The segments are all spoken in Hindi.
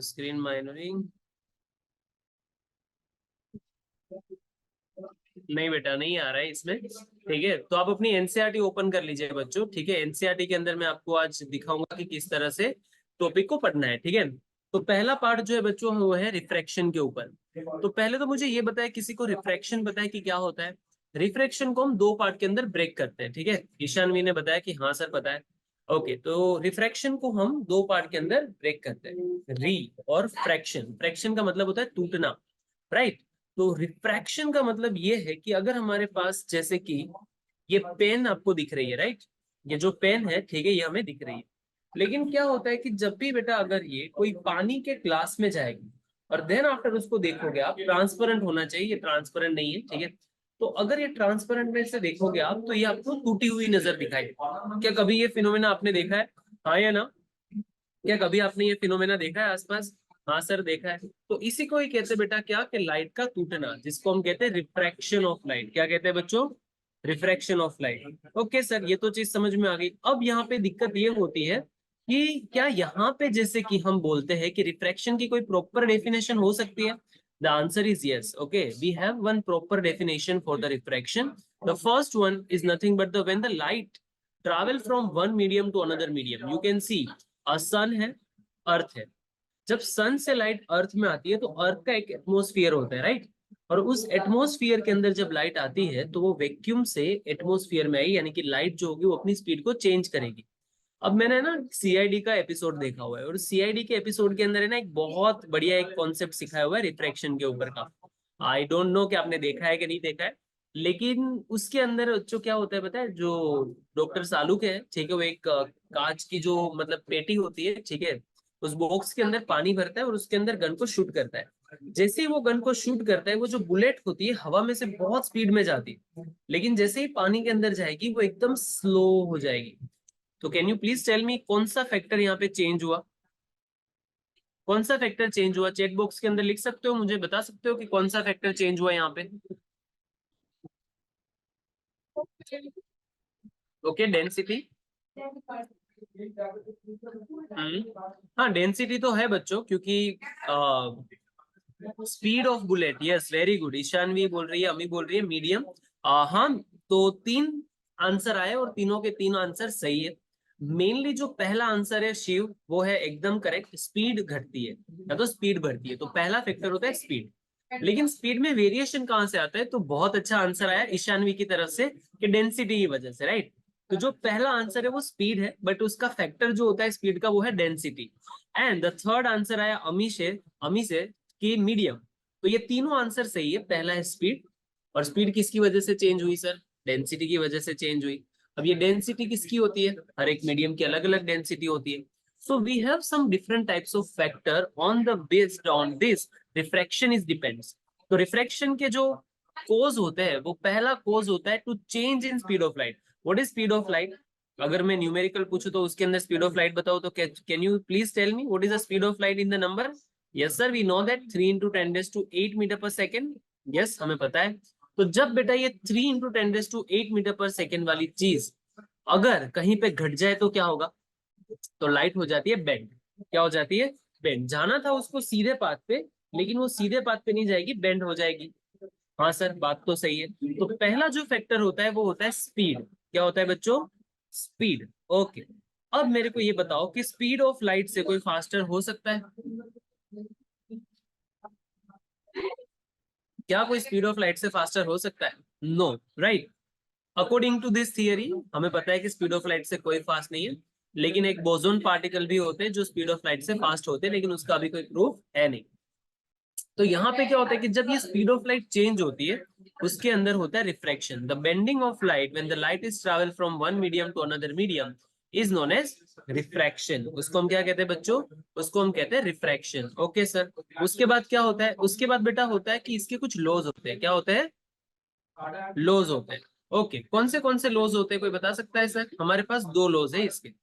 स्क्रीन माइनरिंग नहीं बेटा, नहीं आ रहा है इसमें। ठीक है, तो आप अपनी एनसीईआरटी ओपन कर लीजिए बच्चों। ठीक है, एनसीईआरटी के अंदर मैं आपको आज दिखाऊंगा कि किस तरह से टॉपिक को पढ़ना है। ठीक है, तो पहला पार्ट जो है बच्चों वो है रिफ्रैक्शन के ऊपर। तो पहले तो मुझे ये बताया, किसी को रिफ्रैक्शन पता है कि क्या होता है? रिफ्रैक्शन को हम दो पार्ट के अंदर ब्रेक करते हैं। ठीक है, ईशानवी ने बताया कि हाँ सर पता है। ओके, तो रिफ्रैक्शन को हम दो पार्ट के अंदर ब्रेक करते हैं, री और फ्रैक्शन। फ्रैक्शन का मतलब होता है टूटना, राइट। तो रिफ्रैक्शन का मतलब ये है कि अगर हमारे पास, जैसे कि ये पेन आपको दिख रही है, राइट, ये जो पेन है, ठीक है, ये हमें दिख रही है। लेकिन क्या होता है कि जब भी बेटा अगर ये कोई पानी के ग्लास में जाएगी और देन आफ्टर उसको देखोगे आप, ट्रांसपेरेंट होना चाहिए, ये ट्रांसपेरेंट नहीं है। ठीक है, तो अगर ये ट्रांसपेरेंट में से देखोगे आप, तो ये आपको टूटी हुई नजर दिखाई। क्या कभी ये फिनोमेना आपने देखा है? हाँ या ना? क्या कभी आपने ये फिनोमेना देखा है आसपास? हाँ सर देखा है। तो इसी को ही कहते हैं बेटा क्या, कि लाइट का टूटना, जिसको हम कहते हैं रिफ्रैक्शन ऑफ लाइट। क्या कहते हैं बच्चों? Refraction of light. Okay sir, ये तो चीज समझ में आ गई। अब यहाँ पे दिक्कत ये होती है कि क्या यहाँ पे जैसे कि हम बोलते हैं कि रिफ्रैक्शन की कोई प्रॉपर डेफिनेशन हो सकती है? The answer is yes. Okay, we have one proper definition for the refraction. The first one is nothing but the when the light travel from one medium to another medium. You can see सन है, अर्थ है। जब सन से लाइट अर्थ में आती है तो अर्थ का एक एटमोस्फियर होता है, राइट। और उस एटमोस्फियर के अंदर जब लाइट आती है तो वो वैक्यूम से एटमोस्फियर में आई, यानी कि लाइट जो होगी वो अपनी स्पीड को चेंज करेगी। अब मैंने ना सीआईडी का एपिसोड देखा हुआ है, और सीआईडी के एपिसोड के अंदर है ना एक बहुत बढ़िया एक कॉन्सेप्ट सिखाया हुआ है रिफ्रैक्शन के ऊपर का। आई डोंट नो कि आपने देखा है कि नहीं देखा है, लेकिन उसके अंदर जो क्या होता है पता है, जो डॉक्टर सालुक है, ठीक है, वो एक कांच की जो मतलब पेटी होती है, ठीक है, उस बॉक्स के अंदर पानी भरता है और उसके अंदर गन को शूट करता है। जैसे ही वो गन को शूट करता है, वो जो बुलेट होती है हवा में से बहुत स्पीड में जाती है, लेकिन जैसे ही पानी के अंदर जाएगी वो एकदम स्लो हो जाएगी। तो can you please tell me कौन सा फैक्टर यहाँ पे चेंज हुआ? कौन सा फैक्टर चेंज हुआ? चेक बॉक्स के अंदर लिख सकते हो, मुझे बता सकते हो कि कौन सा फैक्टर चेंज हुआ यहाँ पे? Okay, density. हाँ, डेंसिटी तो है बच्चों, क्योंकि speed of bullet, yes very good, Ishanvi बोल रही है, अमी बोल रही है मीडियम। हाँ, तो तीन आंसर आए और तीनों के तीन आंसर सही है। मेनली जो पहला आंसर है शिव, वो है एकदम करेक्ट। स्पीड घटती है या तो स्पीड बढ़ती है, तो पहला फैक्टर होता है स्पीड। लेकिन स्पीड में वेरिएशन कहाँ से आता है? तो बहुत अच्छा आंसर आया ईशानवी की तरफ से कि डेंसिटी की वजह से, राइट। तो जो पहला आंसर है वो स्पीड है, बट उसका फैक्टर जो होता है स्पीड का वो है density. And the third answer आया अमी से कि मीडियम। तो ये तीनों आंसर सही है। पहला है स्पीड, और स्पीड किसकी वजह से चेंज हुई सर? डेंसिटी की वजह से चेंज हुई। अब ये डेंसिटी किसकी होती है? हर एक मीडियम की अलग अलग डेंसिटी होती है। So we have some different types of factor on the based on this refraction is depends. तो रिफ्रैक्शन के जो कोज होते हैं, वो पहला कोज होता है to change in speed of light. What is speed of light? अगर मैं न्यूमेरिकल पूछूं तो उसके अंदर स्पीड ऑफ लाइट बताओ, तो can you please tell me what is the speed of light in the number? Yes sir, we know that 3 into 10 raised to 8 metre पर सेकेंड। यस, हमें पता है। तो जब बेटा ये 3 into 10 raised to 8 मीटर पर सेकेंड वाली चीज अगर कहीं पे घट जाए तो क्या होगा? तो लाइट हो जाती है बेंड। क्या हो जाती है? बेंड। जाना था उसको सीधे पाथ पे, लेकिन वो सीधे पाथ पे नहीं जाएगी, बेंड हो जाएगी। हाँ सर, बात तो सही है। तो पहला जो फैक्टर होता है वो होता है स्पीड। क्या होता है बच्चों? स्पीड। ओके, अब मेरे को ये बताओ कि स्पीड ऑफ लाइट से कोई फास्टर हो सकता है? क्या कोई स्पीड ऑफ लाइट से फास्टर हो सकता है? No, right. According to this theory हमें पता है कि स्पीड ऑफ लाइट से कोई फास्ट नहीं है, लेकिन एक बोसोन पार्टिकल भी होते हैं जो स्पीड ऑफ लाइट से फास्ट होते हैं, लेकिन उसका अभी कोई प्रूफ है नहीं। तो यहाँ पे क्या होता है कि जब ये स्पीड ऑफ लाइट चेंज होती है, उसके अंदर होता है refraction. The bending of light when the light is travel from one medium to another medium is known as refraction. उसको हम क्या कहते हैं बच्चों? उसको हम कहते हैं रिफ्रैक्शन। ओके सर, उसके बाद क्या होता है? उसके बाद बेटा होता है कि इसके कुछ लॉज होते हैं। क्या होते हैं? लॉज होते हैं। ओके, कौन से लॉज होते हैं, कोई बता सकता है सर? हमारे पास दो लॉज है इसके।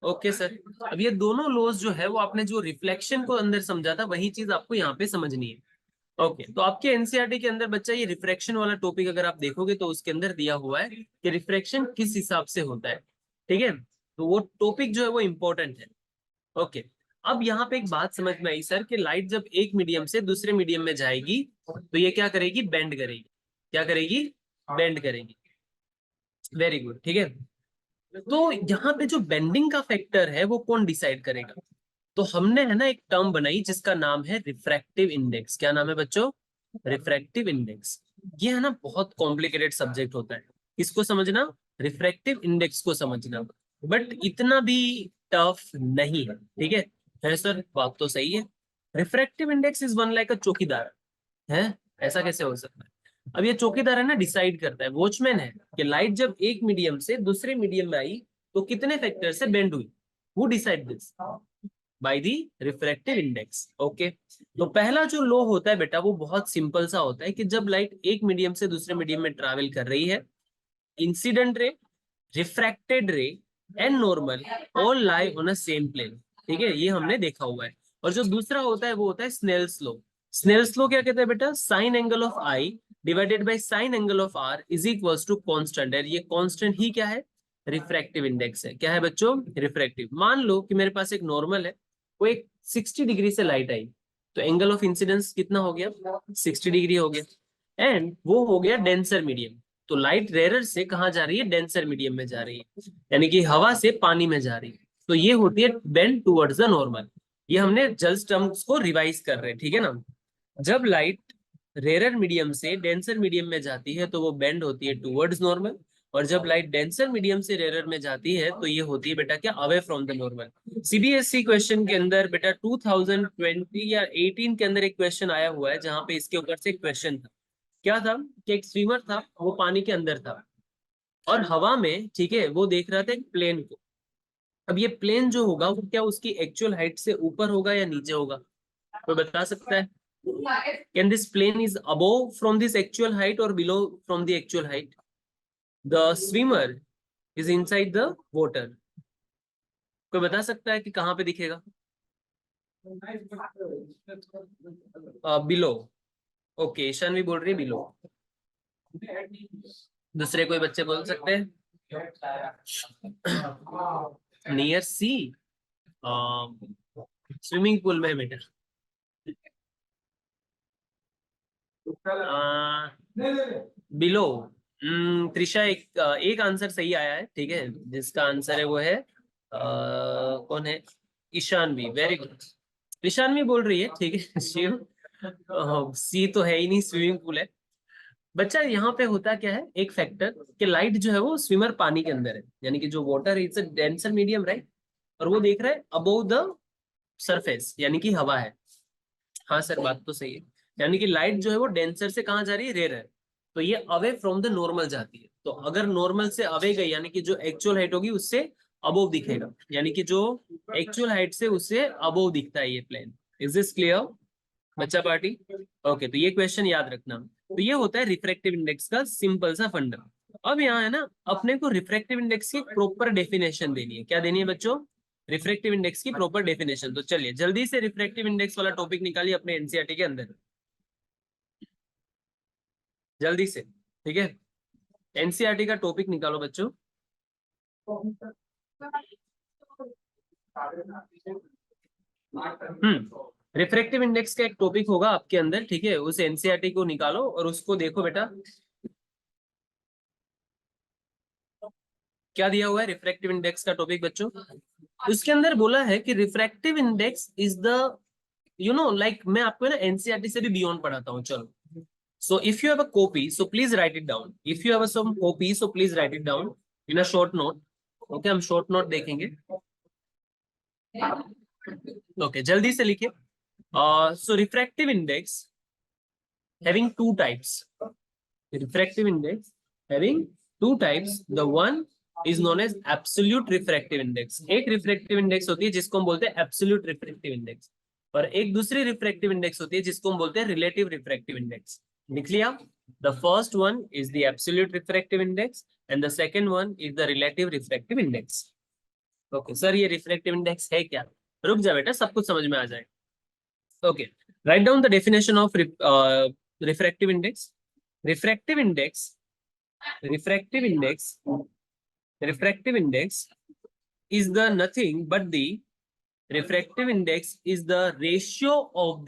ओके सर, अब ये दोनों लॉज जो है वो आपने जो रिफ्लेक्शन को अंदर समझा था वही चीज आपको यहाँ पे समझनी है। ओके, तो आपके एनसीईआरटी के अंदर बच्चा ये रिफ्रैक्शन वाला टॉपिक अगर आप देखोगे तो उसके अंदर दिया हुआ है कि रिफ्रैक्शन किस हिसाब से होता है। ठीक है, तो वो टॉपिक जो है वो इंपॉर्टेंट है। ओके, अब यहाँ पे एक बात समझ में आई सर कि लाइट जब एक मीडियम से दूसरे मीडियम में जाएगी तो ये क्या करेगी, बेंड करेगी। क्या करेगी, बेंड करेगी। वेरी गुड, ठीक है। तो यहाँ पे जो बेंडिंग का फैक्टर है वो कौन डिसाइड करेगा? तो हमने है ना एक टर्म बनाई जिसका नाम है रिफ्रैक्टिव इंडेक्स। क्या नाम है बच्चों? Refractive index. ये है ना बहुत कॉम्प्लिकेटेड सब्जेक्ट होता है, इसको समझना, रिफ्रैक्टिव इंडेक्स को समझना, बट इतना भी टफ नहीं है, ठीक है सर, बात तो सही है। Refractive index is one like अ चौकीदार है। ऐसा कैसे हो सकता है? अब ये चौकीदार है ना, डिसाइड करता है, वॉचमैन है कि लाइट जब एक मीडियम से दूसरे मीडियम में आई तो कितने फैक्टर से बेंड हुई। Who decide this? By the refractive index. Okay, तो पहला जो लॉ होता है बेटा वो बहुत सिंपल सा होता है कि जब लाइट एक मीडियम से दूसरे मीडियम में ट्रैवल कर रही है, incident ray, refracted ray and normal all lie on a same plane. ठीक है, ये हमने देखा हुआ है। और जो दूसरा होता है वो होता है स्नेल्स लॉ। स्नेल्स लॉ क्या कहते हैं बेटा? Sine angle of i divided by sine angle of r is equals to constant. ये कांस्टेंट ही क्या है? रिफ्रैक्टिव इंडेक्स है। क्या है बच्चों? रिफ्रैक्टिव। मान लो कि मेरे पास एक नॉर्मल है, वो एक 60 डिग्री से लाइट आई, तो एंगल ऑफ इंसिडेंस कितना हो गया? 60 डिग्री हो गया। एंड वो हो गया डेंसर मीडियम। तो लाइट रेयर से कहाँ जा रही है? डेंसर मीडियम में जा रही है, यानी कि हवा से पानी में जा रही है। तो ये होती है बेंड टुवर्ड्स द नॉर्मल। ये हमने जस्ट टर्म्स को रिवाइज कर रहे हैं, ठीक है ना। जब लाइट रेयर मीडियम से डेंसर मीडियम में जाती है तो वो बेंड होती है टुवर्ड्स नॉर्मल। और जब लाइट डेंसर मीडियम से रेयर में जाती है तो ये होती है बेटा क्या? Away from the normal. CBSE question के अंदर बेटा 2020 या 18 के अंदर एक क्वेश्चन आया हुआ है जहां पे इसके ऊपर से एक क्वेश्चन था। क्या था कि एक स्विमर था, वो पानी के अंदर था और हवा में, ठीक है, वो देख रहा था एक प्लेन को। अब ये प्लेन जो होगा वो क्या उसकी एक्चुअल हाइट से ऊपर होगा या नीचे होगा? कोई बता सकता है? Can this plane is above from this actual height और below from the actual height? The swimmer is inside the water. कोई बता सकता है कि कहाँ पे दिखेगा? बिलो। ओके, ईशान भी बोल रही है बिलो। दूसरे कोई बच्चे बोल सकते हैं? नियर सी, स्विमिंग पूल में बेटा। बिलो। त्रिशा, एक आंसर सही आया है, ठीक है, जिसका आंसर है वो है कौन है? Ishanvi, very good. ईशानवी बोल रही है, ठीक है शिव। सी तो है ही नहीं, स्विमिंग पूल है। बच्चा यहाँ पे होता क्या है, एक फैक्टर कि लाइट जो है वो स्विमर पानी के अंदर है, यानी कि जो water it's a denser medium, right, और वो देख रहा है अबोव द सरफेस, यानी कि हवा है। हाँ सर, बात तो सही है। यानी कि लाइट जो है वो डेंसर से कहाँ जा रही है? रेयर है। तो ये अवे फ्रॉम द नॉर्मल जाती है। तो अगर नॉर्मल से अवे गई, यानी कि जो एक्चुअल हाइट होगी उससे अबोव दिखेगा, यानी कि जो एक्चुअल हाइट से उससे अबोव दिखता है ये प्लेन। इज दिस क्लियर बच्चा पार्टी? ओके, तो ये क्वेश्चन याद रखना। तो ये होता है रिफ्रैक्टिव इंडेक्स का सिंपल सा फंडा। अब यहाँ है ना, अपने को रिफ्रैक्टिव इंडेक्स की प्रॉपर डेफिनेशन देनी है। क्या देनी है बच्चों? रिफ्रैक्टिव इंडेक्स की प्रॉपर डेफिनेशन। तो चलिए जल्दी से रिफ्रैक्टिव इंडेक्स वाला टॉपिक निकालिए अपने एनसीईआरटी के अंदर, जल्दी से, ठीक है। एनसीईआरटी का टॉपिक निकालो बच्चों। रिफ्रैक्टिव इंडेक्स का एक टॉपिक होगा आपके अंदर, ठीक है, उस एनसीईआरटी को निकालो और उसको देखो बेटा। क्या दिया हुआ है रिफ्रैक्टिव इंडेक्स का टॉपिक बच्चों? उसके अंदर बोला है कि refractive index is the, like मैं आपको ना एनसीईआरटी से भी बियॉन्ड पढ़ाता हूँ, चलो। So if you have a copy, so please write it down. If you have some copy, so please write it down in a short note. Okay, हम short note देखेंगे। Okay, जल्दी से लिखिए। So refractive index having two types. Refractive index having two types. The one is known as absolute refractive index. एक refractive index होती है जिसको हम बोलते हैं absolute refractive index, और एक दूसरी refractive index होती है जिसको हम बोलते हैं relative refractive index। लिख लिया? The first one is the absolute refractive index and the second one is the relative refractive index. Okay, sir ये refractive index है क्या? रुक जा बेटा, सब कुछ समझ में आ जाएगा। Okay, write down the definition of refractive index. Refractive index, refractive index, refractive index is the nothing but the refractive index is the ratio of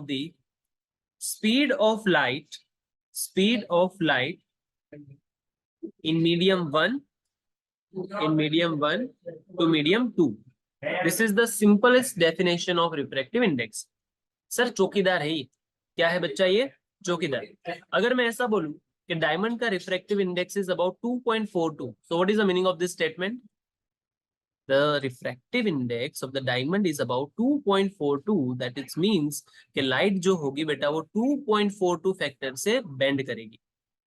the speed of light in medium 1 to medium 2. This is the simplest definition of refractive index. Sir चौकीदार है ये, क्या है बच्चा ये? चौकीदार। अगर मैं ऐसा बोलूं कि डायमंड का refractive index is about 2.42, so what is the meaning of this statement? The refractive index of the diamond is about 2.42, that it means कि लाइट जो होगी बेटा वो 2.42 फैक्टर से बेंड करेगी।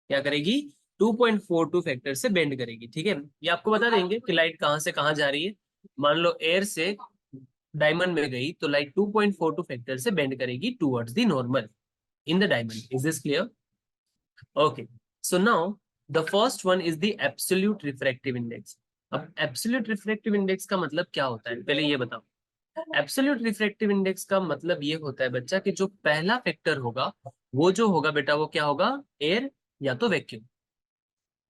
क्या करेगी? 2.42 फैक्टर से बेंड करेगी। ठीक है, ये आपको बता देंगे कि लाइट कहां से कहां जा रही है। मान लो एयर से डायमंड में गई तो लाइट 2.42 फैक्टर से बेंड करेगी towards the normal in the diamond. Is this clear? Okay, so now the first one is the absolute refractive index. अब एब्सोल्यूट रिफ्रैक्टिव इंडेक्स का मतलब क्या होता है, पहले ये बताओ। एब्सोल्यूट रिफ्रैक्टिव इंडेक्स का मतलब ये होता है बच्चा कि जो पहला फैक्टर होगा वो जो होगा बेटा वो क्या होगा? एयर या तो वैक्यूम।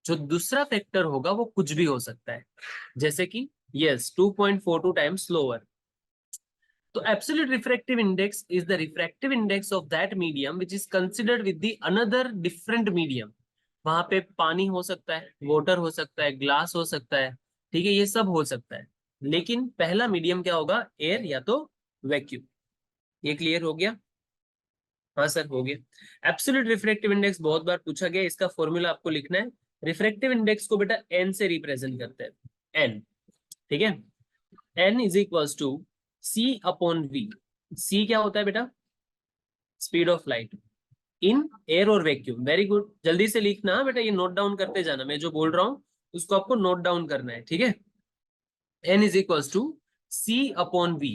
जो दूसरा फैक्टर होगा वो कुछ भी हो सकता है, जैसे कि यस 2.42 टाइम्स स्लोअर। तो absolute refractive index is the refractive index of that medium which is considered with the another different medium. वहां पे पानी हो सकता है, वाटर हो सकता है, ग्लास हो सकता है, ठीक है, ये सब हो सकता है, लेकिन पहला मीडियम क्या होगा? एयर या तो वैक्यूम। ये क्लियर हो गया? हाँ सर हो गया। एब्सोल्यूट रिफ्रैक्टिव इंडेक्स बहुत बार पूछा गया, इसका फॉर्मूला आपको लिखना है। रिफ्रैक्टिव इंडेक्स को बेटा एन से रिप्रेजेंट करते हैं, एन। ठीक है, N is equals to C upon V. C क्या होता है बेटा? Speed of light in air और वैक्यूम। वेरी गुड, जल्दी से लिखना बेटा, ये नोट डाउन करते जाना, मैं जो बोल रहा हूँ उसको आपको नोट डाउन करना है। ठीक है, N is equals to C upon v.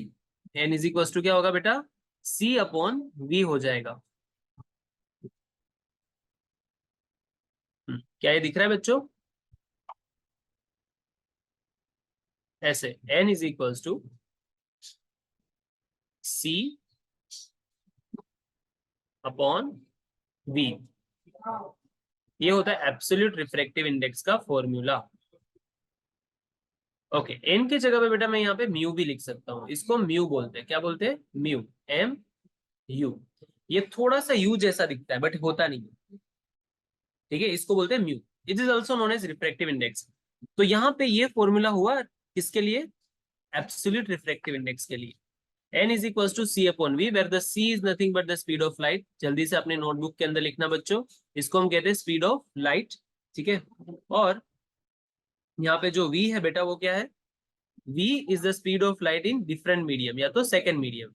N is equals to क्या होगा बेटा? सी अपॉन वी हो जाएगा। क्या ये दिख रहा है बच्चों? ऐसे n is equals to C upon v। ये होता है एब्सोल्यूट रिफ्रैक्टिव इंडेक्स का फॉर्मूला। ओके, n की जगह पे बेटा मैं यहाँ पे म्यू भी लिख सकता हूँ। इसको म्यू बोलते हैं। क्या बोलते हैं? Mu, M U. ये थोड़ा सा यू जैसा दिखता है बट होता नहीं है। ठीक है, इसको बोलते हैं mu. It is also known as refractive index. तो यहाँ पे ये फॉर्मूला हुआ किसके लिए? एब्सोल्यूट रिफ्रैक्टिव इंडेक्स के लिए। n is equals to c upon v, where the c is nothing but the speed of light। जल्दी से अपने नोटबुक के अंदर लिखना बच्चों, इसको हम कहते हैं स्पीड ऑफ लाइट। ठीक है, और यहाँ पे जो v है बेटा वो क्या है? v is the speed of light in different medium या तो second medium।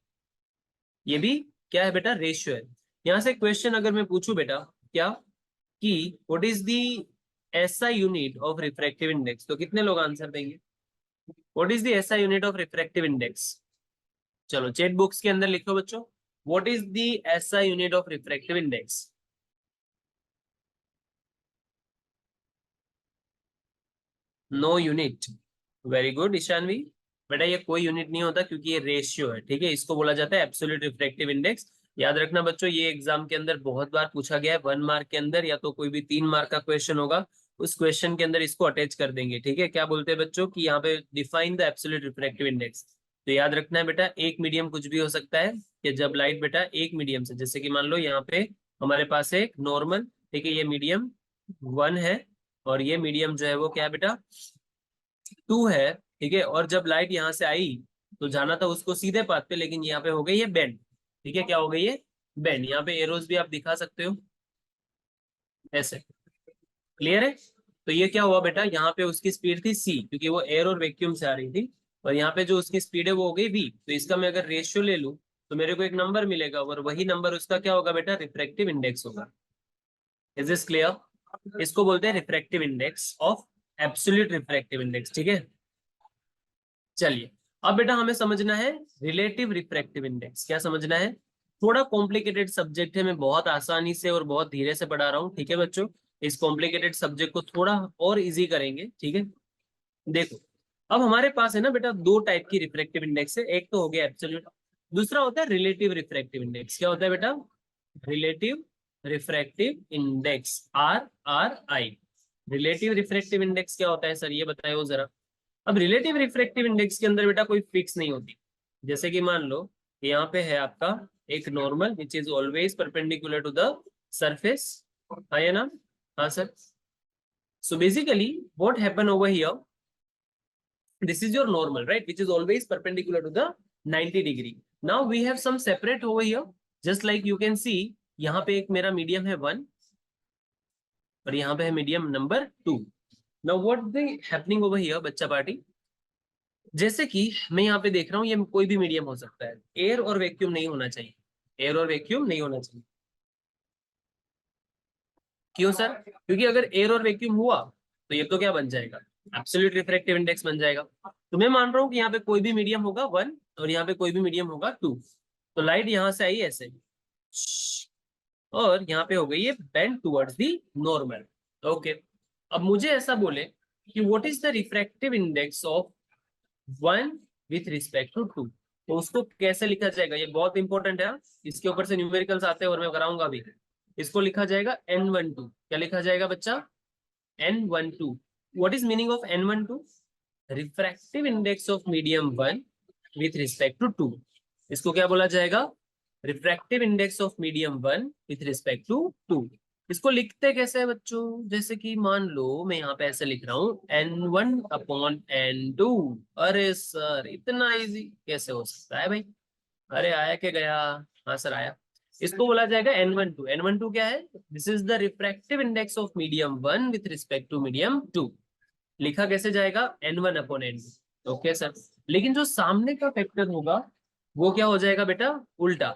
ये भी क्या है बेटा? रेशियो है। यहाँ से क्वेश्चन अगर मैं पूछूं बेटा क्या कि what is the SI unit of refractive index, तो कितने लोग आंसर देंगे? What is the SI unit of refractive index? चलो चैट बॉक्स के अंदर लिखो बच्चों, what is the SI unit of refractive index? No unit. Very good Ishanvi. बेटा ये कोई यूनिट नहीं होता क्योंकि ये रेशियो है। ठीक है, इसको बोला जाता है एब्सोल्यूट रिफ्रैक्टिव इंडेक्स। याद रखना बच्चों, ये एग्जाम के अंदर बहुत बार पूछा गया है। 1 मार्क के अंदर या तो कोई भी 3 मार्क का क्वेश्चन होगा, उस क्वेश्चन के अंदर इसको अटैच कर देंगे। ठीक है, क्या बोलते हैं बच्चों कि यहाँ पे define the absolute refractive index. तो याद रखना है बेटा, एक मीडियम कुछ भी हो सकता है कि जब लाइट बेटा एक मीडियम से, जैसे कि मान लो यहाँ पे हमारे पास है एक नॉर्मल, ठीक है, ये मीडियम 1 है और ये मीडियम जो है वो क्या है बेटा? 2 है। ठीक है, और जब लाइट यहाँ से आई तो जाना था उसको सीधे पाथ पे, लेकिन यहाँ पे हो गई है बेंड। ठीक है, क्या हो गई है? बेंड। यहाँ पे एरोज भी आप दिखा सकते हो ऐसे। क्लियर है? तो ये क्या हुआ बेटा, यहाँ पे उसकी स्पीड थी सी क्योंकि वो एयर और वैक्यूम से आ रही थी, और यहाँ पे जो उसकी स्पीड है वो हो गई वी। तो इसका मैं अगर रेशियो ले लूं तो मेरे को एक नंबर मिलेगा, और वही नंबर उसका क्या होगा बेटा? रिफ्रैक्टिव इंडेक्स होगा। Is this clear? इसको बोलते हैं refractive index of absolute refractive index. ठीक है, चलिए अब बेटा हमें समझना है रिलेटिव रिफ्रैक्टिव इंडेक्स। क्या समझना है? थोड़ा कॉम्प्लिकेटेड सब्जेक्ट है, मैं बहुत आसानी से और बहुत धीरे से पढ़ा रहा हूँ। ठीक है बच्चों, इस कॉम्प्लिकेटेड सब्जेक्ट को थोड़ा और इजी करेंगे। ठीक है, देखो अब हमारे पास है ना बेटा 2 टाइप की रिफ्रैक्टिव इंडेक्स है। एक तो हो गया एब्सोल्यूट, दूसरा होता है रिलेटिव रिफ्रैक्टिव इंडेक्स। क्या होता है बेटा? Relative refractive index, RRI। Relative refractive index क्या होता है सर, ये बताओ जरा। अब रिलेटिव रिफ्रैक्टिव इंडेक्स के अंदर बेटा कोई फिक्स नहीं होती। जैसे कि मान लो यहाँ पे है आपका एक normal which is always perpendicular to the surface, है ना? हाँ sir. So basically what happen over here, this is your normal, right, which is always perpendicular to the 90 degree. Now we have some separate over here, just like you can see यहाँ पे एक मेरा मीडियम है 1 और यहाँ पे है medium number 2. Now what the happening over here बच्चा पार्टी, जैसे कि मैं यहाँ पे देख रहा हूँ, ये कोई भी मीडियम हो सकता है, एयर और वैक्यूम नहीं होना चाहिए, एयर और वैक्यूम नहीं होना चाहिए। क्यों सर? क्योंकि अगर एयर और वैक्यूम हुआ तो ये तो क्या बन जाएगा, एब्सोल्यूट रिफ्रैक्टिव इंडेक्स बन जाएगा। तो मैं मान रहा हूँ कि यहाँ पे कोई भी मीडियम होगा 1 और यहाँ पे कोई भी मीडियम होगा 2, तो लाइट यहाँ से आई ऐसे और यहाँ पे हो गई है bend towards the normal. Okay, अब मुझे ऐसा बोले कि what is the refractive index of 1 with respect to 2, तो उसको कैसे लिखा जाएगा, ये बहुत इंपॉर्टेंट है, इसके ऊपर से न्यूमेरिकल्स आते हैं और मैं कराऊंगा भी। इसको लिखा जाएगा N12, क्या लिखा जाएगा बच्चा, N12। What is meaning of N12? Refractive index of medium 1 with respect to 2, इसको क्या बोला जाएगा, refractive index of medium 1 with respect to 2। इसको लिखते कैसे है बच्चों, जैसे कि मान लो मैं यहाँ पे ऐसे लिख रहा हूँ N1/N2। अरे सर इतना इजी कैसे हो सकता है भाई, अरे आया क्या गया, हाँ सर आया। इसको बोला जाएगा N12। N12 क्या है, this is the refractive index of medium 1 with respect to medium 2। लिखा कैसे जाएगा, N1/N2। ओके सर, लेकिन जो सामने का फैक्टर होगा वो क्या हो जाएगा बेटा, उल्टा।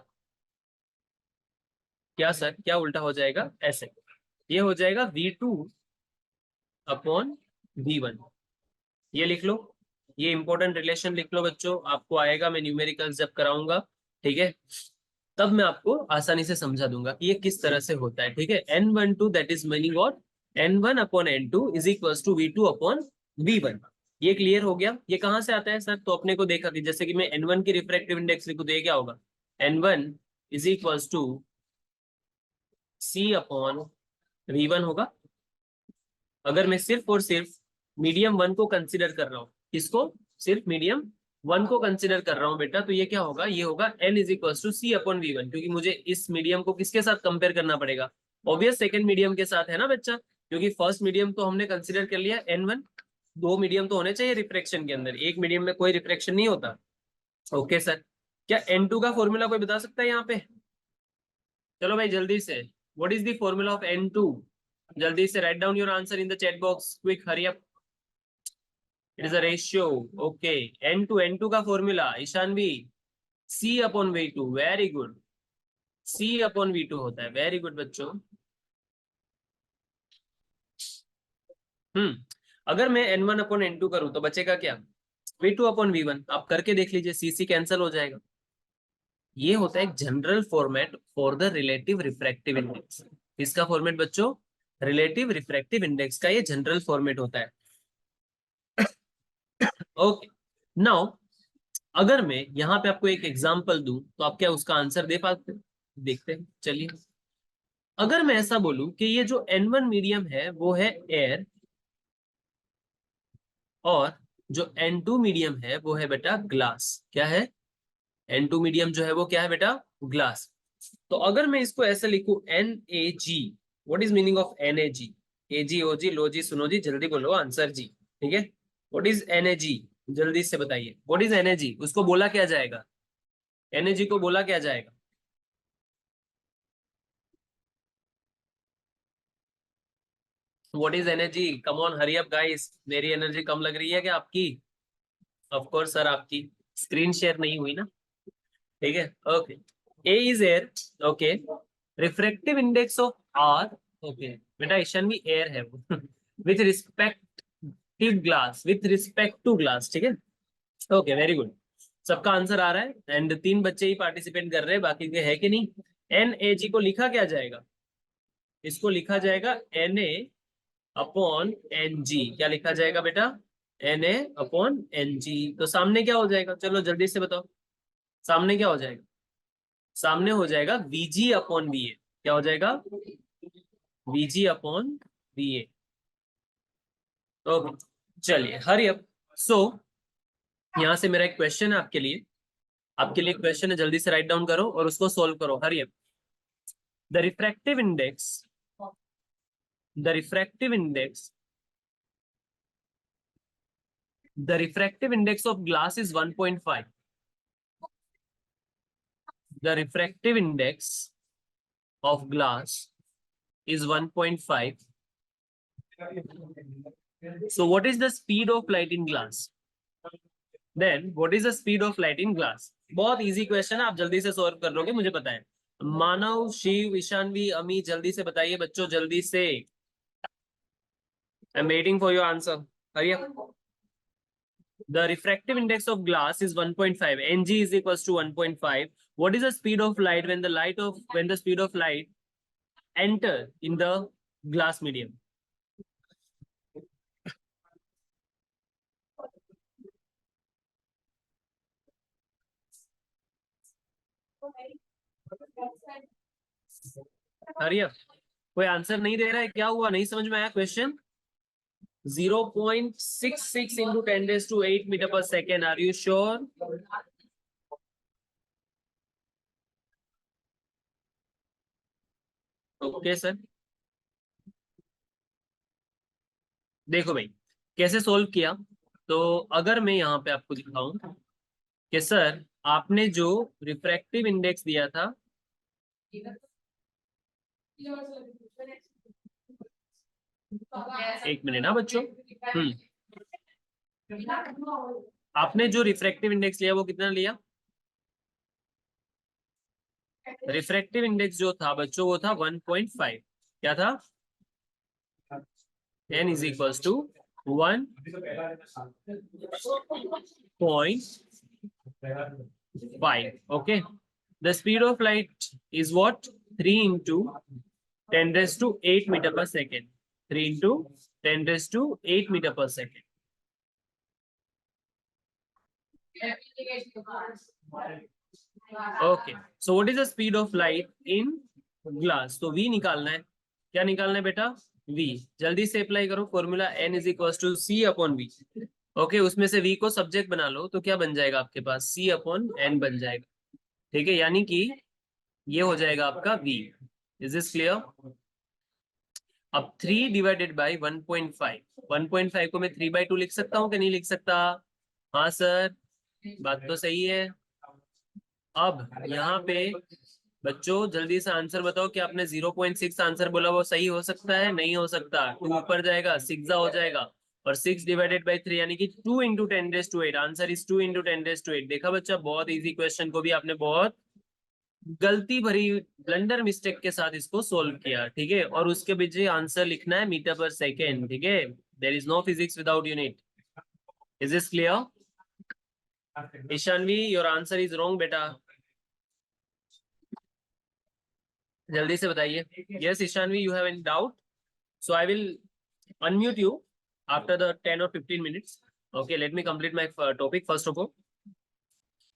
क्या सर, क्या उल्टा हो जाएगा, ऐसे ये हो जाएगा V2/V1। ये लिख लो, ये इंपॉर्टेंट रिलेशन लिख लो बच्चों, आपको आएगा, मैं न्यूमेरिकल्स जब कराऊंगा, ठीक है, तब मैं आपको आसानी से समझा दूंगा कि ये किस तरह से होता है। ठीक है, N12 दैट इज मीनिंग और N1/N2 is equal to V2/V1। ये क्लियर हो गया। ये कहां से आता है सर, तो अपने को देखा कि जैसे कि मैं N1 की रिफ्रैक्टिव इंडेक्स लिखूं तो ये क्या होगा, N1 is equal to C/V1 होगा। अगर मैं सिर्फ और सिर्फ मीडियम 1 को कंसिडर कर रहा हूँ, किसको, सिर्फ मीडियम 1 को कंसिडर कर रहा हूँ बेटा, तो ये क्या होगा, ये होगा N is equal to C/V1, क्योंकि मुझे इस मीडियम को किसके साथ कंपेयर करना पड़ेगा, ऑब्वियस सेकंड मीडियम के साथ है ना बच्चा, क्योंकि फर्स्ट मीडियम तो हमने कंसिडर कर लिया N1। दो मीडियम तो होने चाहिए रिफ्रैक्शन के अंदर, एक मीडियम में कोई रिफ्रैक्शन नहीं होता। ओके सर, क्या N2 का फॉर्मूला कोई बता सकता है यहाँ पे, चलो भाई जल्दी से, what is the formula of N2, जल्दी से write down your answer in the chat box, quick hurry up. It is a ratio. Okay, N2 का फॉर्मूला ईशान भी C/V2, वेरी गुड, C/V2 होता है, वेरी गुड बच्चों। अगर मैं N1/N2 करूं तो बचेगा क्या, V2/V1। आप करके देख लीजिए, CC कैंसिल हो जाएगा। ये होता है एक general format for the relative refractive index. इसका फॉर्मेट बच्चों, रिलेटिव रिफ्रैक्टिव इंडेक्स का ये जनरल फॉर्मेट होता है। ओके, नाउ अगर मैं यहाँ पे आपको एक एग्जांपल दूं तो आप क्या उसका आंसर दे पाते, देखते हैं चलिए। अगर मैं ऐसा बोलूं कि ये जो N1 मीडियम है वो है एयर और जो N2 मीडियम है वो है बेटा ग्लास, क्या है, N2 मीडियम जो है वो क्या है बेटा, ग्लास। तो अगर मैं इसको ऐसे लिखूं NaG, what is meaning of NaG, AgOG लो जी, सुनो जी, जल्दी बोलो आंसर जी, ठीक है, व्हाट इज NaG, जल्दी से बताइए व्हाट इज NaG, उसको बोला क्या जाएगा, NaG को बोला क्या जाएगा, what is energy, come on hurry up guys, मेरी एनर्जी कम लग रही है क्या आपकी, ऑफ कोर्स सर आपकी स्क्रीन शेयर नहीं हुई ना, ठीक है। Okay, A is air, okay, refractive index of R, okay बेटा ईशान भी एयर है वो with respective glass, with respect to glass, ठीक है। ओके वेरी गुड, सबका आंसर आ रहा है एंड 3 बच्चे ही पार्टिसिपेट कर रहे हैं, बाकी के है कि नहीं। NaG को लिखा क्या जाएगा, इसको लिखा जाएगा Na/Ng, क्या लिखा जाएगा बेटा, Na/Ng। तो सामने क्या हो जाएगा, चलो जल्दी से बताओ, सामने क्या हो जाएगा, सामने हो जाएगा Vg/Va, क्या हो जाएगा, Vg/Va। ओके चलिए हरी अप, सो यहाँ से मेरा एक क्वेश्चन है आपके लिए क्वेश्चन है, जल्दी से राइट डाउन करो और उसको सोल्व करो, hurry up. The refractive index the refractive index the refractive index of glass is 1.5. The refractive index of glass is 1.5. So what is the speed of light in glass? Then what is the speed of light in glass? बहुत इजी क्वेश्चन है, आप जल्दी से सॉल्व कर लोगे, मुझे पता है। मानव, शिव, ईशानवी, अमी, जल्दी से बताइए बच्चों, जल्दी से। I am waiting for your answer, hurry up. The refractive index of glass is 1.5. Ng is equals to 1.5. What is the speed of light when the speed of light enter in the glass medium? Hurry up. कोई आंसर नहीं दे रहा है, क्या हुआ, नहीं समझ में आया question? 0.66 into 10 raised to 8 meter per second. Are you sure? Okay sir. देखो भाई कैसे सोल्व किया, तो अगर मैं यहाँ पे आपको दिखाऊं कि सर आपने जो रिफ्रैक्टिव इंडेक्स दिया था, एक मिनट ना बच्चों, आपने जो रिफ्रैक्टिव इंडेक्स लिया वो कितना लिया? रिफ्रैक्टिव इंडेक्स जो था बच्चों वो था 1.5। क्या था? n is equals to 1.5. Okay, the speed of light is what? 3 into 10 raised to 8 meter per second. 3 into 10 raised to 8 meter per second. Okay, so what is the speed of light in glass? तो v निकालना है। क्या निकालना है बेटा? v। जल्दी से अप्लाई करो formula, n is equals to c upon v। Okay, उसमें से v को सब्जेक्ट बना लो तो क्या बन जाएगा आपके पास? c upon n बन जाएगा। ठीक है, यानी कि ये हो जाएगा आपका v। Is this clear? अब 3 डिवाइडेड बाई 1.5, 1.5 को मैं 3/2 लिख सकता हूँ कि नहीं लिख सकता? हाँ सर, बात तो सही है। अब यहाँ पे बच्चों जल्दी से आंसर बताओ कि आपने 0.6 आंसर बोला वो सही हो सकता है? नहीं हो सकता। 2 ऊपर जाएगा, 6 हो जाएगा, और 6 डिवाइडेड बाई 3 यानी कि 2 into 10 raised to 8। Answer is 2 into 10 raised to 8। देखा बच्चा, बहुत इजी क्वेश्चन को भी आपने बहुत गलती भरी ब्लंडर मिस्टेक के साथ इसको सोल्व किया। ठीक है, और उसके पीछे आंसर लिखना है मीटर पर सेकेंड। ठीक है, there is no physics without unit. Is this clear? Ishanvi, your answer is wrong बेटा, जल्दी से बताइए। Yes Ishanvi, you have any doubt? So I will unmute you after the 10 or 15 minutes. Okay, let me complete my topic first of all.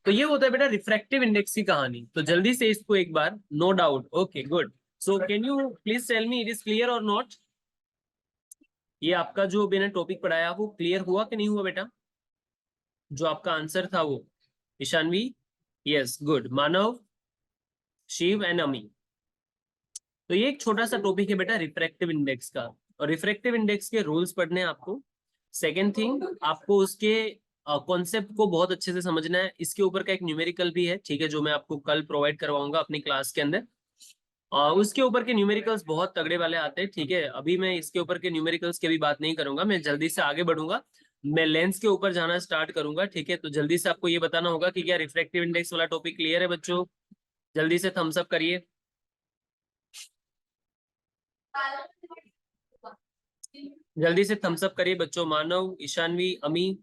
तो ये होता है बेटा रिफ्रैक्टिव इंडेक्स की कहानी। तो जल्दी से इसको एक बार, no doubt. Okay good. So can you please tell me it is clear और नॉट? ये आपका जो मैंने टॉपिक पढ़ाया वो क्लियर हुआ कि नहीं हुआ बेटा? जो आपका आंसर था वो? Ishanvi, yes good. Manav, Shiv and Ami. तो ये एक छोटा सा टॉपिक है बेटा रिफ्रैक्टिव इंडेक्स का, और रिफ्रैक्टिव इंडेक्स के रूल्स पढ़ने हैं आपको। सेकेंड थिंग, आपको उसके कॉन्सेप्ट को बहुत अच्छे से समझना है। इसके ऊपर का एक न्यूमेरिकल भी है, ठीक है, जो मैं आपको कल प्रोवाइड करवाऊंगा अपनी क्लास के अंदर। उसके ऊपर के न्यूमेरिकल्स बहुत तगड़े वाले आते हैं। ठीक है, अभी मैं इसके ऊपर के न्यूमेरिकल्स की भी बात नहीं करूंगा, मैं जल्दी से आगे बढ़ूंगा, मैं लेंस के ऊपर जाना स्टार्ट करूंगा। ठीक है, तो जल्दी से आपको ये बताना होगा कि क्या रिफ्रैक्टिव इंडेक्स वाला टॉपिक क्लियर है बच्चों? जल्दी से थम्स अप करिए। जल्दी से थम्स अप करिए बच्चों। मानव, ईशानवी, अमी।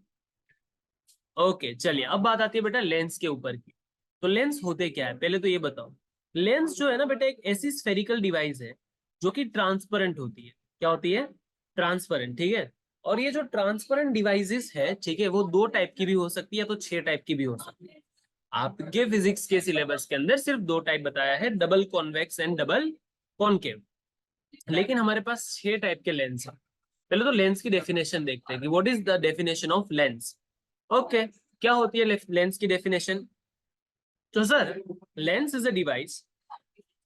ओके चलिए, अब बात आती है बेटा लेंस के ऊपर की। तो लेंस होते क्या है, पहले तो ये बताओ। लेंस जो है ना बेटा, एक ऐसी स्फेरिकल डिवाइस है जो कि ट्रांसपेरेंट होती है। क्या होती है? ट्रांसपेरेंट। ठीक है, और ये जो ट्रांसपेरेंट डिवाइसेस है, ठीक है, वो 2 टाइप की भी हो सकती है, तो 6 टाइप की भी हो सकती है। आपके फिजिक्स के सिलेबस के अंदर सिर्फ 2 टाइप बताया है, double convex and double concave, लेकिन हमारे पास 6 टाइप के लेंस है। पहले तो लेंस की डेफिनेशन देखते हैं कि what is the definition of lens. Okay, क्या होती है लेंस की डेफिनेशन? तो sir, lens is a device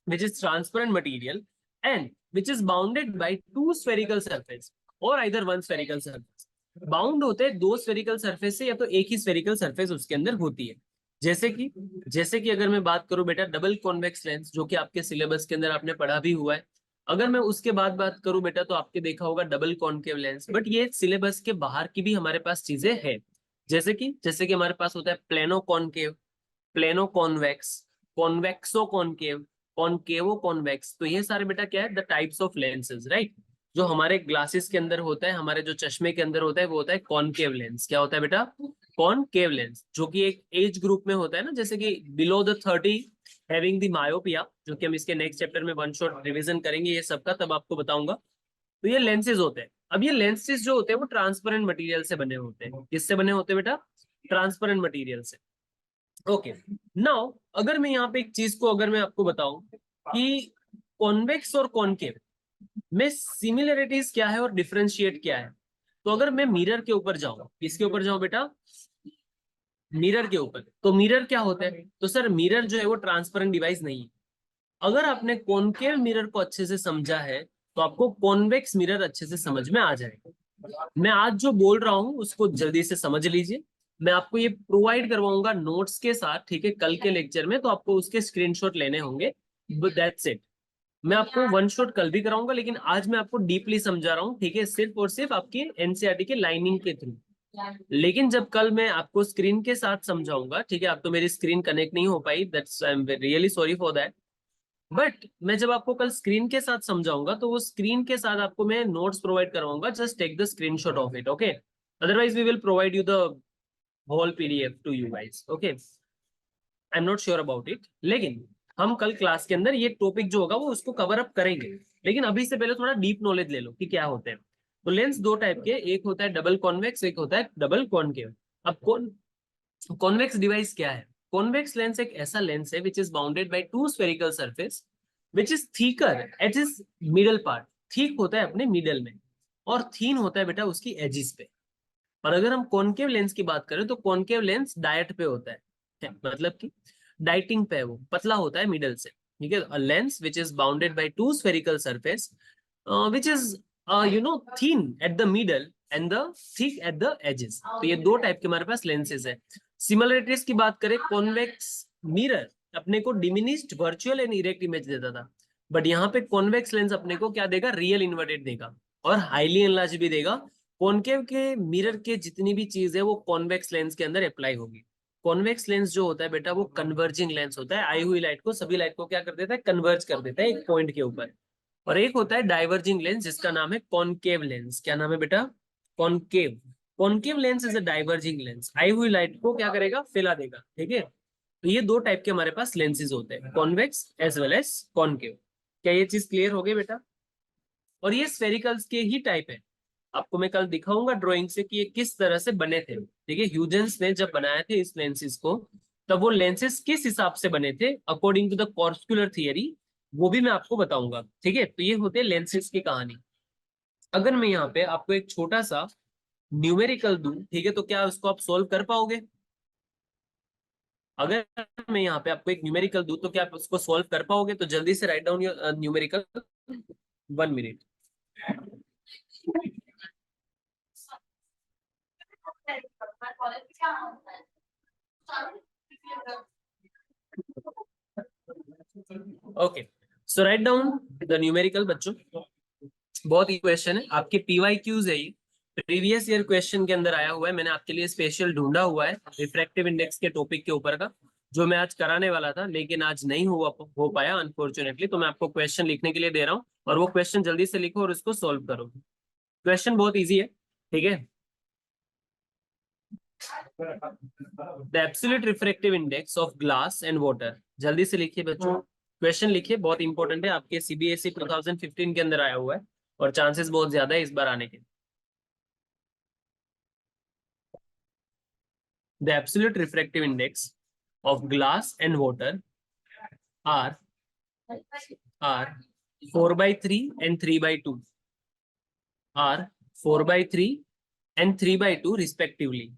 which is transparent material and which is bounded by two spherical surface or either one spherical surface। Bound होते हैं दो स्फेरिकल सरफेस से या तो एक ही स्फेरिकल सरफेस उसके अंदर होती है। जैसे कि अगर मैं बात करूं बेटा डबल कॉन्वेक्स लेंस, जो कि आपके सिलेबस के अंदर आपने पढ़ा भी हुआ है। अगर मैं उसके बाद बात करूं बेटा तो आपके देखा होगा डबल कॉन्केव लेंस, बट ये सिलेबस के बाहर की भी हमारे पास चीजें हैं। जैसे कि हमारे पास होता है plano concave, plano convex, कॉन्वेक्सो concave, concavo convex. तो ये सारे बेटा क्या है, the types of lenses, right. जो हमारे ग्लासेस के अंदर होता है, हमारे जो चश्मे के अंदर होता है, वो होता है कॉन्केव लेंस। क्या होता है बेटा? कॉन्केव लेंस, जो कि एक एज ग्रुप में होता है ना, जैसे कि below the 30 having the myopia, जो कि हम इसके नेक्स्ट चैप्टर में वन शॉट रिवीजन करेंगे ये सबका, तब आपको बताऊंगा। तो ये लेंसेज होते हैं। अब ये लेंसेज जो होते हैं वो ट्रांसपेरेंट मटेरियल से बने होते हैं। किससे बने होते हैं बेटा? ट्रांसपेरेंट मटेरियल से। ओके, नाउ अगर मैं यहाँ पे एक चीज को अगर मैं आपको बताऊं कि कॉन्वेक्स और कॉन्केव में सिमिलरिटीज क्या है और डिफरेंशिएट क्या है, तो अगर मैं मिरर के ऊपर जाऊं, किसके ऊपर जाऊं बेटा? मिरर के ऊपर। तो मिरर क्या होता है? तो सर मिरर जो है वो ट्रांसपेरेंट डिवाइस नहीं है। अगर आपने कॉन्केव मिरर को अच्छे से समझा है तो आपको कॉन्वेक्स मिरर अच्छे से समझ में आ जाएगा। मैं आज जो बोल रहा हूं उसको जल्दी से समझ लीजिए। मैं आपको ये प्रोवाइड करवाऊंगा नोट्स के साथ, ठीक है, कल के लेक्चर में, तो आपको उसके स्क्रीनशॉट लेने होंगे। That's it. मैं आपको वन शॉट कल भी कराऊंगा, लेकिन आज मैं आपको डीपली समझा रहा हूँ, ठीक है, सिर्फ और सिर्फ आपकी एनसीईआरटी के लाइनिंग के थ्रू। लेकिन जब कल मैं आपको स्क्रीन के साथ समझाऊंगा, ठीक है, आप तो मेरी स्क्रीन कनेक्ट नहीं हो पाई, that's I am really sorry for that. But मैं जब आपको कल स्क्रीन के साथ समझाऊंगा तो वो स्क्रीन के साथ आपको मैं नोट्स प्रोवाइड करवाऊंगा। Just take the screenshot of it, okay. Otherwise we will provide you the whole PDF to you guys, okay. I am not sure about it, लेकिन हम कल क्लास के अंदर ये टॉपिक जो होगा वो उसको कवर अप करेंगे। लेकिन अभी से पहले थोड़ा डीप नॉलेज ले लो कि क्या होते हैं। तो लेंस दो टाइप के, एक होता है डबल कॉन्वेक्स, एक होता है डबल कॉनकेव। अब कॉन्वेक्स डिवाइस क्या है? कॉन्वेक्स लेंस एक ऐसा लेंस है विच is bounded by two spherical surface which is thicker at is middle part. Thick होता है अपने मिडल में और थीन होता है बेटा उसकी एजिस पे। और अगर हम कॉनकेव लेंस की बात करें तो कॉनकेव लेंस डायट पे होता है, मतलब कि डाइटिंग पे है, वो पतला होता है मिडल से, ठीक है। Lens which is bounded by two spherical surface which is thin at the middle and the thick at the edges. तो ये दो टाइप के हमारे पास लेंसेज है। सिमिलरिटीज की बात करें, कॉन्वेक्स मिरर अपने को diminished virtual and erect image देता था, बट यहाँ पे कॉन्वेक्स लेंस अपने को क्या देगा? रियल इन्वर्टेड देगा और हाईली एनलार्ज भी देगा। कॉनकेव के मिरर के जितनी भी चीज है वो कॉन्वेक्स लेंस के अंदर अप्लाई होगी। कॉन्वेक्स लेंस जो होता है बेटा वो कन्वर्जिंग लेंस होता है। आई हुई लाइट को, सभी लाइट को क्या कर देता है? कन्वर्ज कर देता है एक पॉइंट के ऊपर। और एक होता है डाइवर्जिंग लेंस जिसका नाम है कॉनकेव लेंस। क्या नाम है बेटा? Concave. Concave lens is a diverging lens, आई हुई लाइट को क्या करेगा? फैला देगा, ठीक है। तो ये दो टाइप के हमारे पास लेंसेज होते हैं, convex as well as concave. क्या ये चीज क्लियर हो गई बेटा? और ये स्फेरिकल्स के ही टाइप है। आपको मैं कल दिखाऊंगा ड्राइंग से कि ये किस तरह से बने थे, ठीक है। ह्यूजेंस ने जब बनाए थे इस लेंसेज को, तब वो लेंसेज किस हिसाब से बने थे अकॉर्डिंग टू द कॉर्स्कुलर थियरी, वो भी मैं आपको बताऊंगा, ठीक है। तो ये होते हैं लेंसेज की कहानी। अगर मैं यहाँ पे आपको एक छोटा सा न्यूमेरिकल दूं, ठीक है, तो क्या उसको आप सोल्व कर पाओगे? अगर मैं यहाँ पे आपको एक न्यूमेरिकल दूं तो क्या आप उसको सोल्व कर पाओगे? तो जल्दी से write down your numerical, 1 minute. Okay, so write down the numerical बच्चों। बहुत ही क्वेश्चन है, आपके पीवाई क्यूज है ये, प्रीवियस ईयर क्वेश्चन के अंदर आया हुआ है। मैंने आपके लिए स्पेशल ढूंढा हुआ है रिफ्रैक्टिव इंडेक्स के टॉपिक के ऊपर का, जो मैं आज कराने वाला था लेकिन आज नहीं हो पाया अनफॉर्चुनेटली। तो मैं आपको क्वेश्चन लिखने के लिए दे रहा हूँ और वो क्वेश्चन जल्दी से लिखो और उसको सोल्व करो। क्वेश्चन बहुत ईजी है, ठीक है। The absolute refractive index of glass and water. जल्दी से लिखिए बच्चों, क्वेश्चन लिखिए, बहुत इंपॉर्टेंट है, आपके सीबीएसई 2015 के अंदर आया हुआ है और चांसेस बहुत ज्यादा है इस बार आने के। The absolute refractive index of glass and water are 4/3 and 3/2 are 4/3 and 3/2 respectively.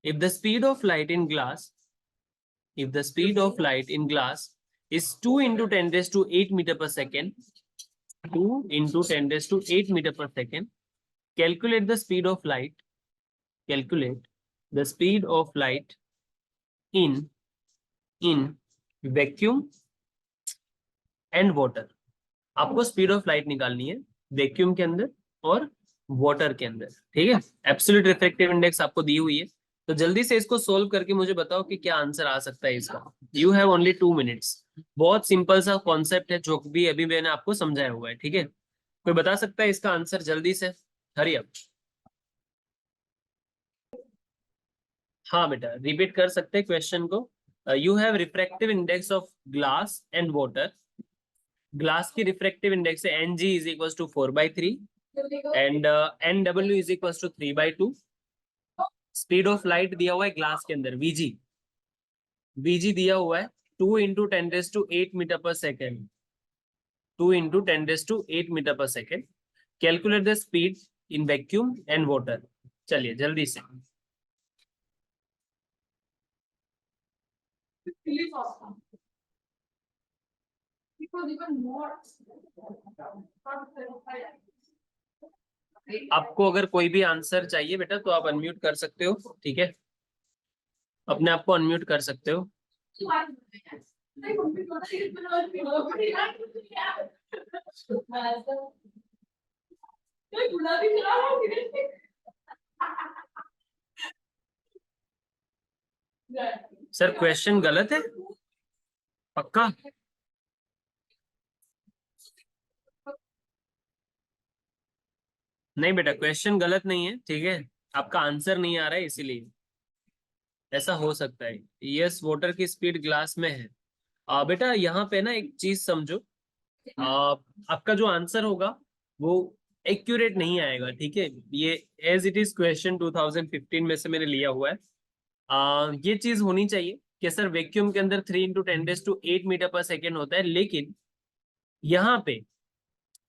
If the speed of light in glass is 2 into 10 raised to 8 meter per second, 2 into 10 raised to 8 meter per second, calculate the speed of light in vacuum and water. आपको स्पीड ऑफ लाइट निकालनी है वैक्यूम के अंदर और वाटर के अंदर, ठीक है। एब्सोल्यूट रिफ्रैक्टिव इंडेक्स आपको दी हुई है, तो जल्दी से इसको सोल्व करके मुझे बताओ कि क्या आंसर आ सकता है इसका। You have only 2 minutes. बहुत सिंपल सा कॉन्सेप्ट है जो भी अभी मैंने आपको समझाया हुआ है, ठीक है। कोई बता सकता है इसका आंसर जल्दी से? Hurry up. हाँ बेटा, रिपीट कर सकते हैं क्वेश्चन को। You have refractive index of glass and water. Glass की रिफ्रैक्टिव इंडेक्स है Ng is equal to 4/3 and Nw is equal to 3/2। Speed of light दिया हुआ है ग्लास के अंदर Vg दिया हुआ है 2 into 10 raised to 8 मीटर पर second, 2 into 10 raised to 8 metre पर second. Calculate the speed in vacuum and water. चलिए जल्दी से। आपको अगर कोई भी आंसर चाहिए बेटा तो आप अनम्यूट कर सकते हो, ठीक है। अपने आप को अनम्यूट कर सकते हो। सर क्वेश्चन गलत है पक्का? नहीं बेटा, क्वेश्चन गलत नहीं है, ठीक है। आपका आंसर नहीं आ रहा है इसीलिए ऐसा हो सकता है। यस, वाटर की स्पीड ग्लास में है। बेटा यहाँ पे ना एक चीज समझो, आपका जो आंसर होगा वो एक्यूरेट नहीं आएगा, ठीक है। ये एज इट इज क्वेश्चन 2015 में से मैंने लिया हुआ है। ये चीज होनी चाहिए कि सर वैक्यूम के अंदर 3 into 10 raised to 8 मीटर पर सेकेंड होता है, लेकिन यहाँ पे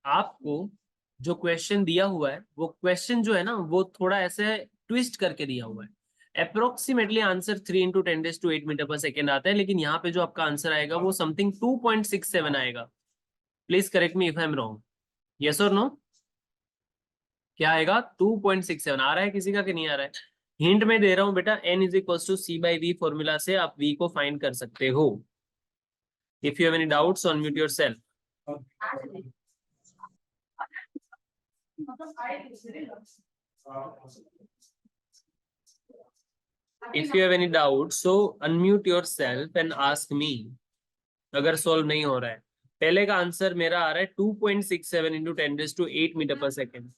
आपको जो क्वेश्चन दिया हुआ है वो क्वेश्चन जो है ना वो थोड़ा ऐसे ट्विस्ट करके दिया हुआ है। Approximately answer 3 into 10 raised to 8 metre पर सेकेंड आता है, लेकिन यहाँ पे जो आपका आंसर आएगा वो समथिंग 2.67 आएगा। Please correct me if I am wrong. Yes और नो? क्या आएगा? 2.67 आ रहा है किसी का कि नहीं आ रहा है? हिंट में दे रहा हूं बेटा, n is equal to C/V formula से आप v को फाइंड कर सकते हो। If you have any doubts unmute yourself. If you have any doubt so unmute yourself and ask me. अगर सॉल्व नहीं हो रहा है, पहले का आंसर मेरा आ रहा है 2.67 into 10 raised to 8 मीटर पर सेकेंड।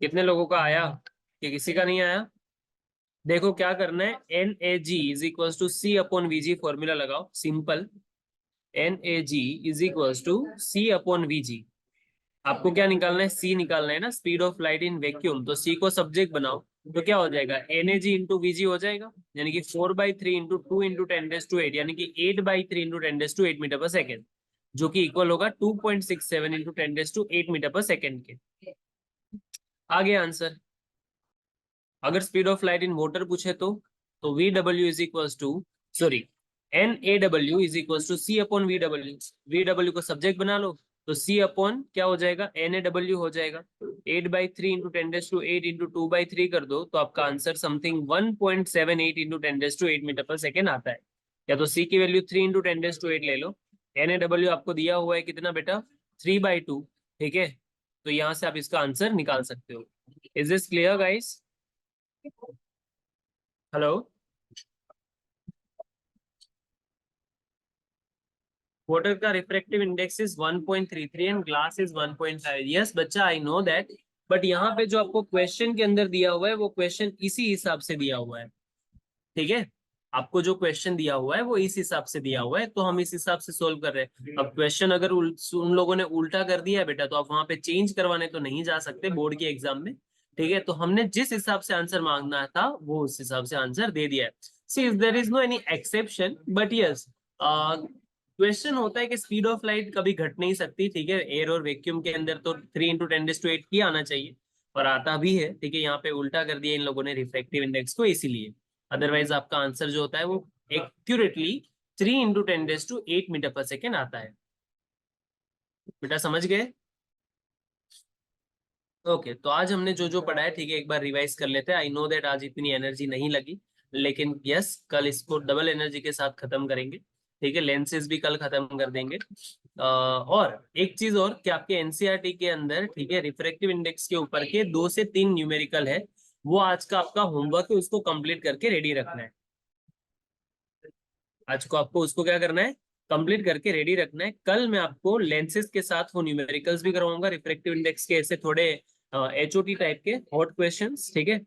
कितने लोगों का आया कि किसी का नहीं आया? देखो क्या करना है, NAG is equal to C/VG formula लगाओ, simple. NAG is equal to C/VG। आपको क्या निकालना है? C निकालना है ना, speed of light in vacuum. तो C को सब्जेक्ट बनाओ तो क्या हो जाएगा? NAG इंटू VG हो जाएगा, यानी कि 4/3 इंटू 2 इंटू 10 raised to 8, यानी कि 8/3 इंटू 10 raised to 8 मीटर पर सेकेंड, जो कि इक्वल होगा 2.67 इंटू 10 raised to 8 मीटर पर सेकेंड के। आगे आंसर। अगर speed of light in water पूछे तो VW is equal to NAW is equal to C/VW। VW को सब्जेक्ट बना लो तो C अपॉन क्या हो जाएगा? NAW हो जाएगा। 8/3 इंटू 10 raised to 8 इंटू 2/3 कर दो तो आपका answer something 1.78 into 10 raised to 8 metre पर सेकेंड आता है। या तो C की वैल्यू 3 इंटू 10 raised to 8 ले लो। NAW आपको दिया हुआ है कितना बेटा? 3/2, ठीक है। तो यहाँ से आप इसका आंसर निकाल सकते हो। Is this clear guys? Hello, water का refractive index is 1.33 and glass is 1.5। Yes बच्चा, आई नो दैट, बट यहाँ पे जो आपको क्वेश्चन के अंदर दिया हुआ है वो क्वेश्चन इसी हिसाब से दिया हुआ है, ठीक है। आपको जो क्वेश्चन दिया हुआ है वो इस हिसाब से दिया हुआ है, तो हम इस हिसाब से सोल्व कर रहे हैं। अब क्वेश्चन अगर उन लोगों ने उल्टा कर दिया है बेटा तो आप वहां पे चेंज करवाने तो नहीं जा सकते बोर्ड के एग्जाम में। ठीक है, तो हमने जिस हिसाब से आंसर मांगना था वो उस हिसाब से आंसर दे दिया है। See there is no any exception, but yes question होता है कि स्पीड ऑफ लाइट कभी घट नहीं सकती, ठीक है। एयर और वैक्यूम के अंदर तो 3 × 10⁸ ही आना चाहिए, और आता भी है, ठीक है। यहाँ पे उल्टा कर दिया इन लोगों ने रिफ्रैक्टिव इंडेक्स को, इसीलिए। अदरवाइज आपका आंसर जो होता है वो एक्यूरेटली 3 × 10⁸ मीटर पर सेकेंड आता है। बेटा समझ गए? ओके, तो आज हमने जो जो पढ़ा है, ठीक है, एक बार रिवाइज कर लेते हैं। आई नो दैट आज इतनी एनर्जी नहीं लगी, लेकिन यस कल इसको डबल एनर्जी के साथ खत्म करेंगे, ठीक है। लेंसेज भी कल खत्म कर देंगे। और एक चीज और कि आपके एनसीईआरटी के अंदर, ठीक है, रिफ्रैक्टिव इंडेक्स के ऊपर के 2 से 3 न्यूमेरिकल है, वो आज का आपका होमवर्क है, उसको कंप्लीट करके रेडी रखना है। आज को आपको उसको क्या करना है, कंप्लीट करके रेडी रखना है। कल मैं आपको लेंसेज के साथ वो न्यूमेरिकल्स भी करवाऊंगा, रिफ्रैक्टिव इंडेक्स के ऐसे थोड़े एचओटी टाइप के हॉट क्वेश्चंस, ठीक है।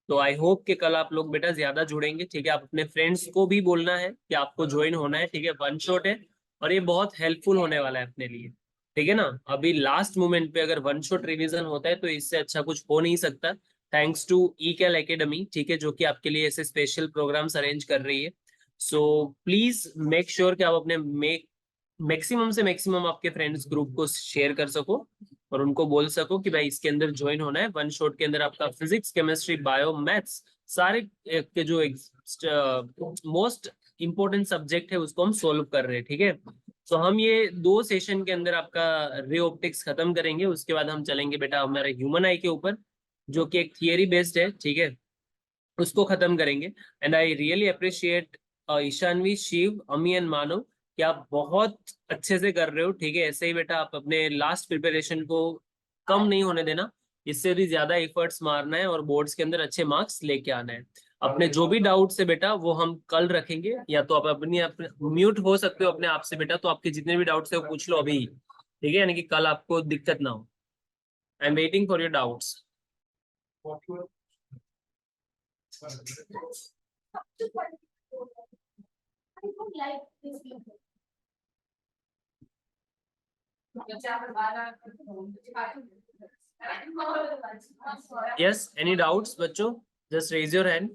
तो आई होप कि कल आप लोग बेटा ज्यादा जुड़ेंगे, ठीक है। आप अपने फ्रेंड्स को भी बोलना है कि आपको ज्वाइन होना है, ठीक है। वन शॉट है और ये बहुत हेल्पफुल होने वाला है अपने लिए, ठीक है ना। अभी लास्ट मोमेंट पे अगर वन शॉट रिवीजन होता है तो इससे अच्छा कुछ हो नहीं सकता, thanks to E Cal Academy, ठीक है, जो कि आपके लिए ऐसे स्पेशल प्रोग्राम्स अरेंज कर रही है। सो प्लीज मेक श्योर कि आप अपने मैक्सिमम से मैक्सिमम आपके फ्रेंड्स ग्रुप को शेयर कर सको और उनको बोल सको कि भाई इसके अंदर ज्वाइन होना है। वन शॉट के अंदर आपका फिजिक्स, केमिस्ट्री, बायो, मैथ्स सारे के जो मोस्ट इंपॉर्टेंट सब्जेक्ट है उसको हम सोल्व कर रहे हैं, ठीक है। तो हम ये 2 सेशन के अंदर आपका रे ऑप्टिक्स खत्म करेंगे, उसके बाद हम चलेंगे बेटा हमारे ह्यूमन आई के ऊपर, जो कि एक थियरी बेस्ड है, ठीक है, उसको खत्म करेंगे। And I really appreciate Ishanvi, Shiv, Ami and मानव कि आप बहुत अच्छे से कर रहे हो, ठीक है। ऐसे ही बेटा आप अपने लास्ट प्रिपरेशन को कम नहीं होने देना, इससे भी ज्यादा एफर्ट्स मारना है और बोर्ड्स के अंदर अच्छे मार्क्स लेके आना है। अपने जो भी डाउट्स है बेटा वो हम कल रखेंगे, या तो आप अपने म्यूट हो सकते हो अपने आप से बेटा, तो आपके जितने भी डाउट्स है वो पूछ लो अभी, ठीक है, यानी कि कल आपको दिक्कत ना हो। I am waiting for your doubts. Yes, any doubts बच्चों, जस्ट रेज योर हैंड।